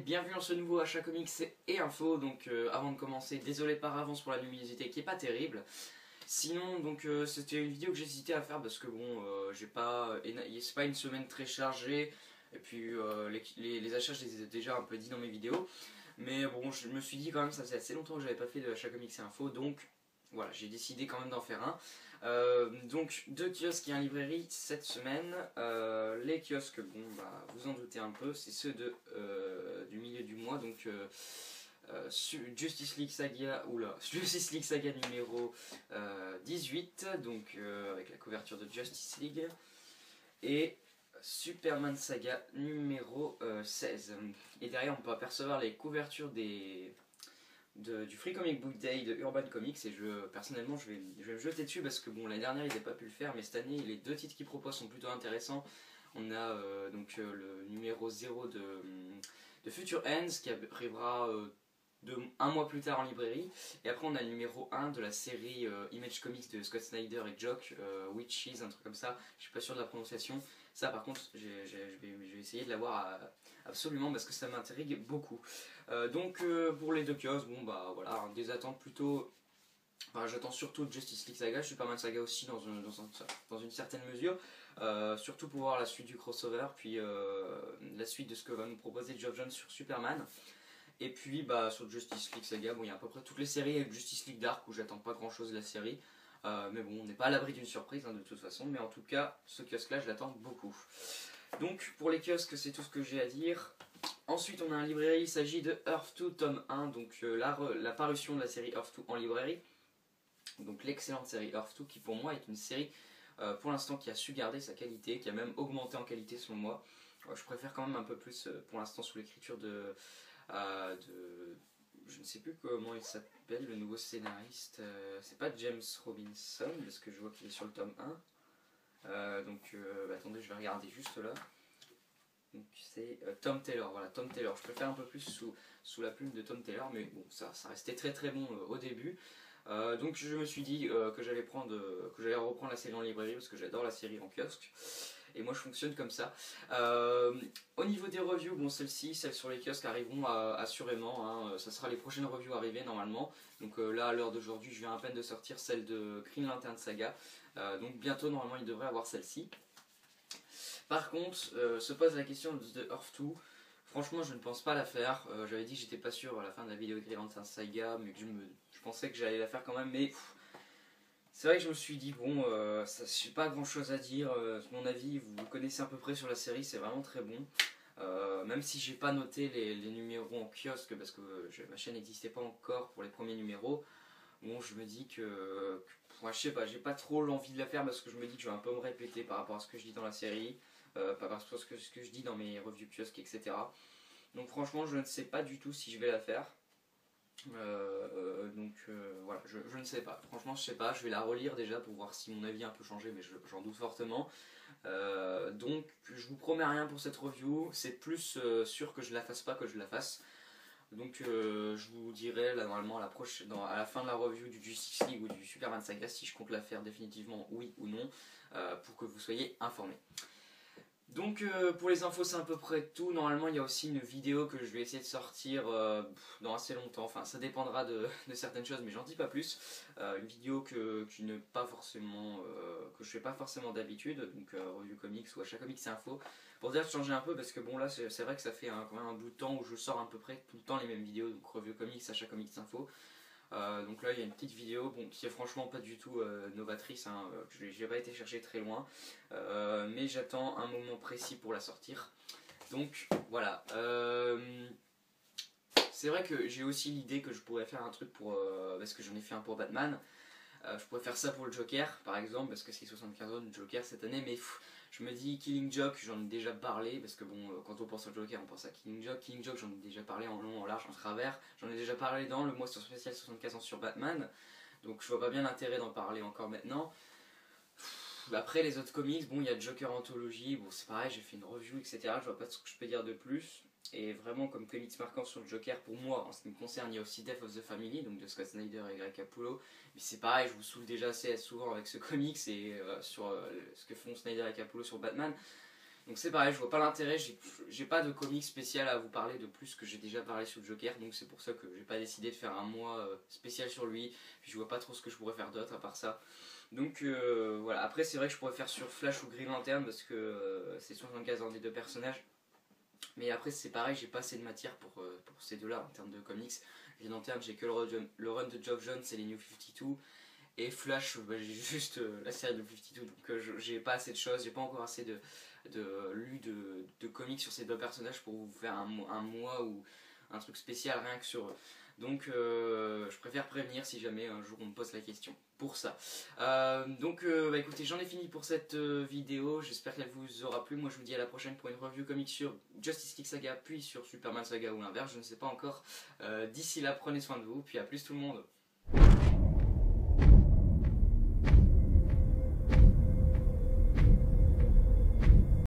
bienvenue dans ce nouveau Achat Comics et Info. Donc avant de commencer, désolé par avance pour la luminosité qui est pas terrible. Sinon donc c'était une vidéo que j'hésitais à faire parce que bon c'est pas une semaine très chargée. Et puis les achats je les ai déjà un peu dit dans mes vidéos. Mais bon je me suis dit quand même ça faisait assez longtemps que j'avais pas fait de Achat Comics et Info. Donc voilà, j'ai décidé quand même d'en faire un. Donc 2 kiosques et 1 librairie cette semaine. Les kiosques, bon bah vous en doutez un peu, c'est ceux du milieu du mois. Donc Justice League Saga, Justice League Saga numéro 18, donc avec la couverture de Justice League, et Superman Saga numéro 16. Et derrière on peut apercevoir les couvertures du Free Comic Book Day de Urban Comics, et personnellement je vais me jeter dessus parce que bon l'année dernière ils n'avaient pas pu le faire, mais cette année les 2 titres qu'ils proposent sont plutôt intéressants. On a donc le numéro 0 de Future Ends qui arrivera un mois plus tard en librairie, et après on a le numéro 1 de la série Image Comics de Scott Snyder et Jock, Witches, un truc comme ça, je suis pas sûr de la prononciation. Ça par contre je vais essayer de l'avoir absolument parce que ça m'intrigue beaucoup. Donc pour les 2 kiosques, bon bah voilà, des attentes plutôt... Enfin, j'attends surtout Justice League Saga, Superman Saga aussi dans une certaine mesure, surtout pour voir la suite du crossover, puis la suite de ce que va nous proposer Geoff Johns sur Superman. Et puis bah sur Justice League Saga, bon il y a à peu près toutes les séries avec Justice League Dark où j'attends pas grand chose de la série. Mais bon on n'est pas à l'abri d'une surprise de toute façon, mais en tout cas ce kiosque là je l'attends beaucoup. Donc pour les kiosques c'est tout ce que j'ai à dire. Ensuite on a un librairie, il s'agit de Earth 2 tome 1, donc la parution de la série Earth 2 en librairie. Donc l'excellente série Earth 2 qui pour moi est une série pour l'instant qui a su garder sa qualité, qui a même augmenté en qualité selon moi. Je préfère quand même un peu plus pour l'instant sous l'écriture de je ne sais plus comment il s'appelle le nouveau scénariste, c'est pas James Robinson parce que je vois qu'il est sur le tome 1. Attendez, je vais regarder juste là. Donc c'est Tom Taylor, voilà, Tom Taylor. Je préfère un peu plus sous la plume de Tom Taylor, mais bon, ça restait très très bon au début. Donc je me suis dit que j'allais reprendre la série en librairie parce que j'adore la série en kiosque. Et moi je fonctionne comme ça. Au niveau des reviews, bon celles sur les kiosques arriveront assurément, ça sera les prochaines reviews arrivées normalement. Donc là à l'heure d'aujourd'hui je viens à peine de sortir celle de Green Lantern Saga. Donc bientôt normalement il devrait avoir celle-ci. Par contre se pose la question de Earth 2. Franchement je ne pense pas la faire. J'avais dit que j'étais pas sûr à la fin de la vidéo de Green Lantern Saga, mais que je pensais que j'allais la faire quand même, mais... C'est vrai que je me suis dit, bon, j'ai pas grand chose à dire, mon avis, vous connaissez à peu près sur la série, c'est vraiment très bon. Même si j'ai pas noté les numéros en kiosque parce que ma chaîne n'existait pas encore pour les premiers numéros, bon, je me dis que moi, je sais pas, j'ai pas trop l'envie de la faire parce que je me dis que je vais un peu me répéter par rapport à ce que je dis dans la série, par rapport à ce que je dis dans mes reviews kiosque, etc. Donc franchement, je ne sais pas du tout si je vais la faire. Voilà, je ne sais pas, franchement je sais pas, je vais la relire déjà pour voir si mon avis a un peu changé, mais j'en doute fortement. Donc je vous promets rien pour cette review, c'est plus sûr que je la fasse pas que je la fasse. Donc je vous dirai là, normalement à la fin de la review du Justice League ou du Superman Saga si je compte la faire définitivement oui ou non, pour que vous soyez informés. Donc pour les infos c'est à peu près tout. Normalement il y a aussi une vidéo que je vais essayer de sortir dans assez longtemps, enfin ça dépendra de certaines choses mais j'en dis pas plus. Une vidéo que je fais pas forcément d'habitude, donc review comics ou achat comics et info, pour dire de changer un peu parce que bon là c'est vrai que ça fait quand même un bout de temps où je sors à peu près tout le temps les mêmes vidéos, donc review comics, achat comics, info. Donc là il y a une petite vidéo qui est franchement pas du tout novatrice, j'ai pas été chercher très loin, mais j'attends un moment précis pour la sortir. Donc voilà, c'est vrai que j'ai aussi l'idée que je pourrais faire un truc parce que j'en ai fait un pour Batman. Je pourrais faire ça pour le Joker par exemple parce que c'est 75 ans de Joker cette année, mais je me dis Killing Joke, j'en ai déjà parlé parce que bon quand on pense au Joker on pense à Killing Joke j'en ai déjà parlé en long, en large, en travers, j'en ai déjà parlé dans le mois spécial 75 ans sur Batman, donc je vois pas bien l'intérêt d'en parler encore maintenant. Après les autres comics, bon il y a Joker Anthology, bon c'est pareil, j'ai fait une review etc, je vois pas ce que je peux dire de plus. Et vraiment comme comics marquant sur le Joker pour moi en ce qui me concerne il y a aussi Death of the Family, donc de Scott Snyder et Greg Capullo, mais c'est pareil, je vous saoule déjà assez souvent avec ce comics et sur ce que font Snyder et Capullo sur Batman. Donc c'est pareil, je vois pas l'intérêt, j'ai pas de comics spécial à vous parler de plus que j'ai déjà parlé sur le Joker, donc c'est pour ça que j'ai pas décidé de faire un mois spécial sur lui, puis je vois pas trop ce que je pourrais faire d'autre à part ça. Donc voilà, après c'est vrai que je pourrais faire sur Flash ou Green Lantern parce que c'est 75 ans des deux personnages. Mais après c'est pareil, j'ai pas assez de matière pour ces deux-là en termes de comics. Green Lantern, j'ai que le run de Geoff Johns et les New 52. Et Flash, bah, j'ai juste la série de 52, donc j'ai pas assez de choses, j'ai pas encore assez de comics sur ces deux personnages pour vous faire un mois ou un truc spécial rien que sur eux. Donc je préfère prévenir si jamais un jour on me pose la question pour ça. Donc bah, écoutez, j'en ai fini pour cette vidéo, j'espère qu'elle vous aura plu. Moi je vous dis à la prochaine pour une review comics sur Justice League Saga, puis sur Superman Saga ou l'inverse, je ne sais pas encore. D'ici là, prenez soin de vous, puis à plus tout le monde.